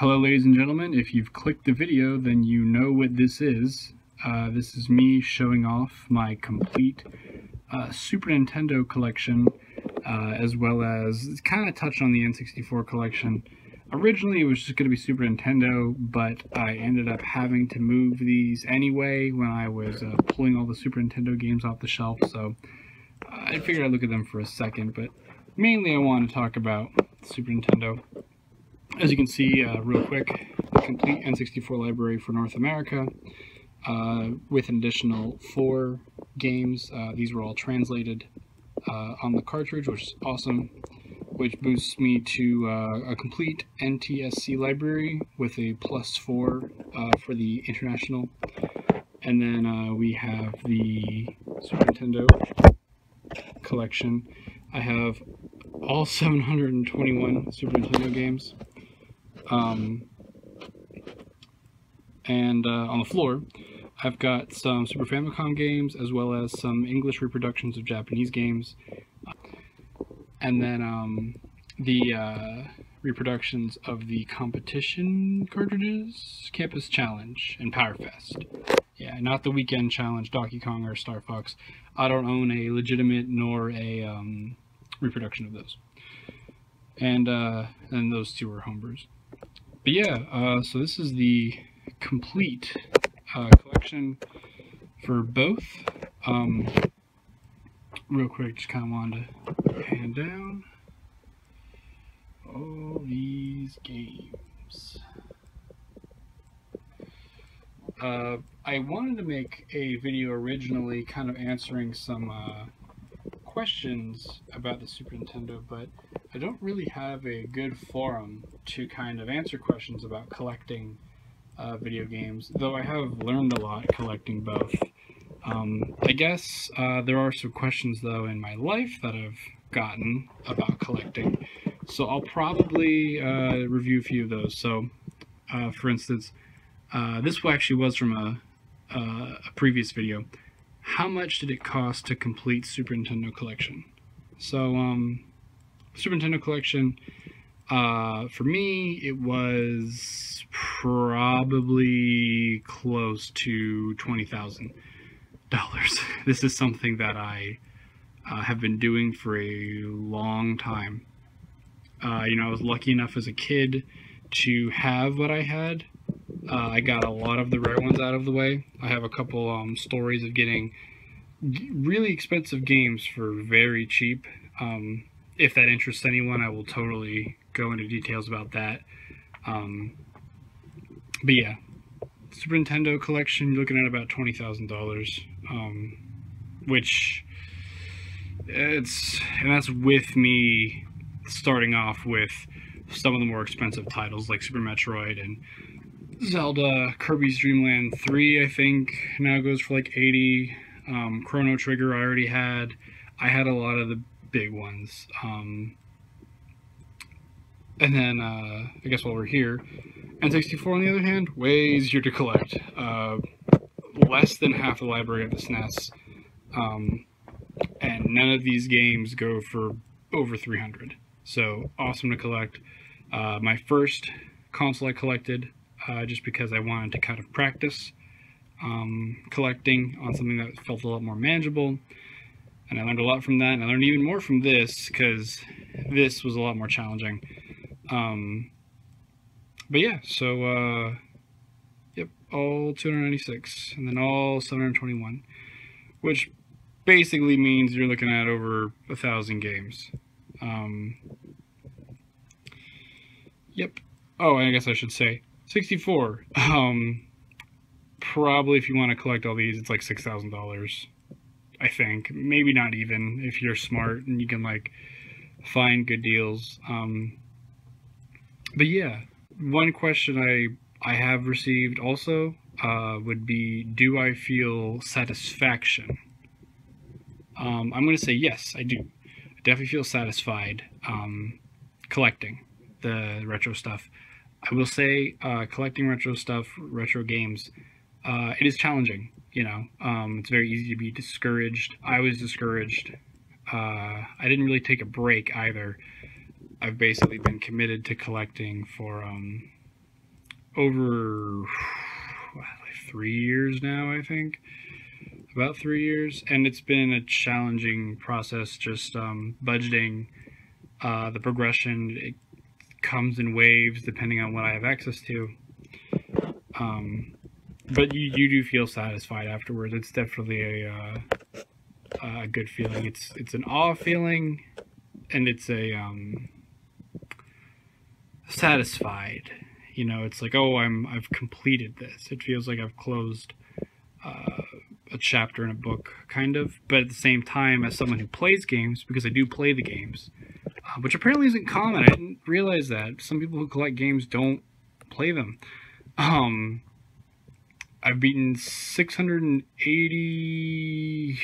Hello ladies and gentlemen, if you've clicked the video then you know what this is. This is me showing off my complete Super Nintendo collection, as well as kind of touch on the N64 collection. Originally it was just going to be Super Nintendo, but I ended up having to move these anyway when I was pulling all the Super Nintendo games off the shelf, so I figured I'd look at them for a second, but mainly I want to talk about Super Nintendo. As you can see, real quick, the complete N64 library for North America, with an additional 4 games. These were all translated on the cartridge, which is awesome, which boosts me to a complete NTSC library with a +4 for the international. And then we have the Super Nintendo collection. I have all 721 Super Nintendo games. On the floor, I've got some Super Famicom games, as well as some English reproductions of Japanese games, and then the reproductions of the competition cartridges, Campus Challenge, and Power Fest. Yeah, not the Weekend Challenge, Donkey Kong, or Star Fox. I don't own a legitimate nor a reproduction of those. And those two are homebrews. But yeah, so this is the complete collection for both. Real quick, just kind of wanted to hand down all these games. I wanted to make a video originally kind of answering some questions about the Super Nintendo, but I don't really have a good forum to kind of answer questions about collecting video games, though I have learned a lot collecting both. I guess there are some questions though in my life that I've gotten about collecting, so I'll probably review a few of those. So for instance, this actually was from a previous video. How much did it cost to complete Super Nintendo collection? So Super Nintendo collection, for me, it was probably close to $20,000. This is something that I have been doing for a long time. You know, I was lucky enough as a kid to have what I had. I got a lot of the rare ones out of the way. I have a couple stories of getting really expensive games for very cheap. If that interests anyone, I will totally go into details about that. But yeah, Super Nintendo collection, you're looking at about $20,000, which that's with me starting off with some of the more expensive titles like Super Metroid and Zelda. Kirby's Dream Land 3, I think, now goes for like $80. Chrono Trigger I already had. I had a lot of the big ones. And then, I guess while we're here, N64 on the other hand, way easier to collect. Less than half the library of the SNES. And none of these games go for over 300. So, awesome to collect. My first console I collected, just because I wanted to kind of practice collecting on something that felt a lot more manageable, and I learned a lot from that, and I learned even more from this because this was a lot more challenging. But yeah, so yep, all 296 and then all 721, which basically means you're looking at over 1,000 games. Yep. Oh, and I guess I should say 64. Probably if you want to collect all these, it's like $6,000, I think. Maybe not even, if you're smart and you can like find good deals. But yeah, one question I have received also would be, do I feel satisfaction? I'm going to say yes, I do. I definitely feel satisfied collecting the retro stuff. I will say collecting retro stuff, retro games, it is challenging, you know. It's very easy to be discouraged. I was discouraged. I didn't really take a break either. I've basically been committed to collecting for over like 3 years now, I think. About 3 years, and it's been a challenging process, just budgeting the progression. It comes in waves depending on what I have access to, but you do feel satisfied afterwards. It's definitely a good feeling. It's an awe feeling, and it's a satisfied. You know, it's like, oh, I've completed this. It feels like I've closed a chapter in a book, kind of. But at the same time, as someone who plays games, because I do play the games, which apparently isn't common. I didn't realize that. Some people who collect games don't play them. I've beaten 680... I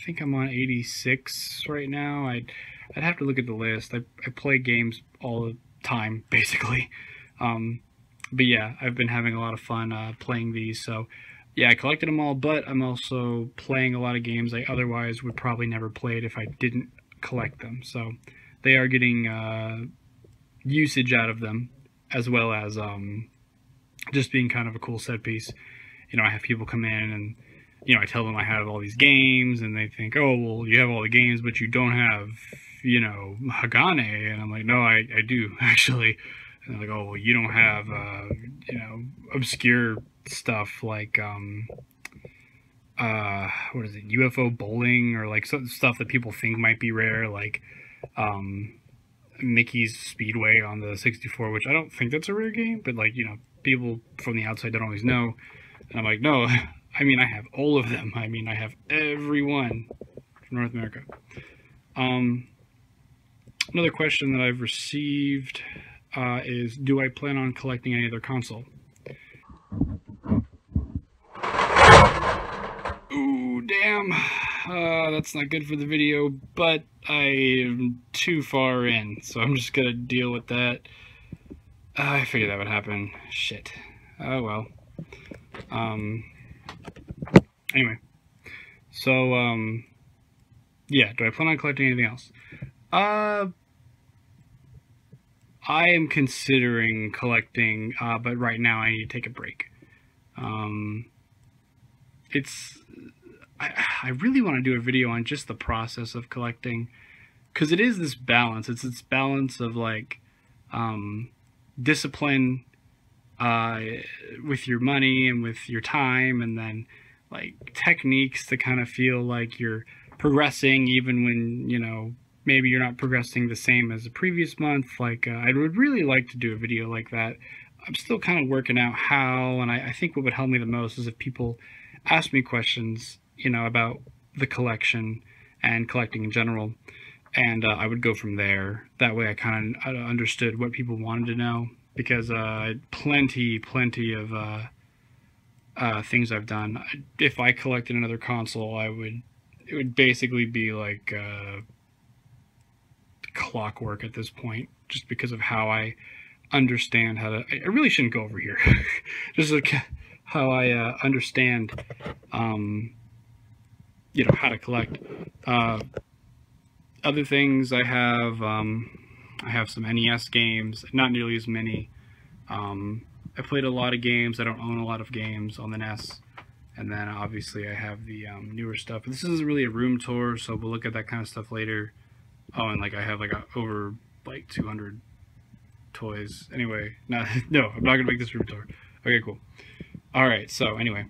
think I'm on 86 right now. I'd have to look at the list. I play games all the time, basically. But yeah, I've been having a lot of fun playing these, so yeah, I collected them all, but I'm also playing a lot of games I otherwise would probably never play it if I didn't collect them. So they are getting usage out of them, as well as just being kind of a cool set piece. You know, I have people come in and, you know, I tell them I have all these games, and they think, oh, well, you have all the games, but you don't have, you know, Hagane. And I'm like, no, I do, actually. And they're like, oh, well, you don't have, you know, obscure stuff like, what is it, UFO bowling, or like some stuff that people think might be rare, like Mickey's Speedway on the 64, which I don't think that's a rare game, but like, you know, people from the outside don't always know. And I'm like, no, I mean, I have all of them. I mean, I have every one from North America. Another question that I've received is, do I plan on collecting any other console? Ooh, damn. That's not good for the video, but I am too far in, so I'm just gonna deal with that. I figured that would happen. Shit. Oh, well. Anyway. So, yeah, do I plan on collecting anything else? I am considering collecting, but right now I need to take a break. I really want to do a video on just the process of collecting, because it is this balance. It's this balance of, like, discipline with your money and with your time, and then, like, techniques to kind of feel like you're progressing even when, you know, maybe you're not progressing the same as the previous month. Like, I would really like to do a video like that. I'm still kind of working out how, and I think what would help me the most is if people ask me questions, you know, about the collection and collecting in general, and I would go from there. That way I kind of understood what people wanted to know, because plenty of things I've done. If I collected another console, it would basically be like clockwork at this point, just because of how I understand how to. I really shouldn't go over here. Just like how I understand, you know, how to collect. Other things I have some NES games, not nearly as many. I played a lot of games. I don't own a lot of games on the NES. And then obviously I have the newer stuff. This isn't really a room tour, so we'll look at that kind of stuff later. Oh, and like I have like over like 200 toys. Anyway, no, I'm not gonna make this room tour. Okay, cool. All right, so anyway,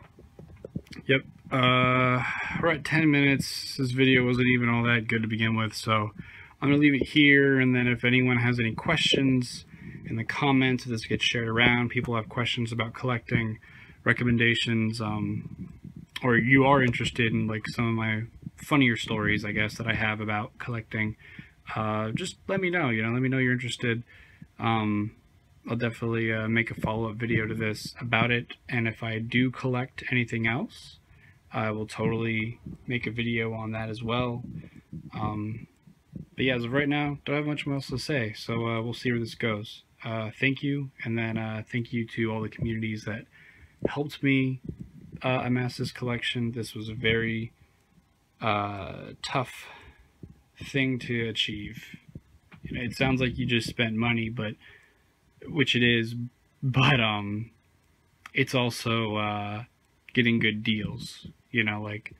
yep. We're at 10 minutes. This video wasn't even all that good to begin with, so I'm gonna leave it here. And then if anyone has any questions in the comments, this gets shared around. People have questions about collecting, recommendations, or you are interested in like some of my funnier stories, I guess, that I have about collecting, just let me know. You know, let me know you're interested. I'll definitely make a follow-up video to this about it, and if I do collect anything else, I will totally make a video on that as well. But yeah, as of right now, don't have much else to say, so we'll see where this goes. Thank you, and then thank you to all the communities that helped me amass this collection. This was a very tough thing to achieve. You know, it sounds like you just spent money, but which it is, but it's also getting good deals, you know, like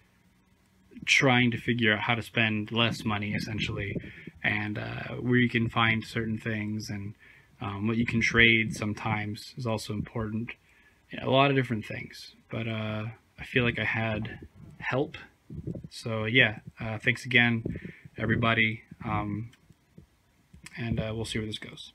trying to figure out how to spend less money essentially, and where you can find certain things, and what you can trade sometimes is also important. Yeah, a lot of different things, but I feel like I had help. So yeah, thanks again, everybody, and we'll see where this goes.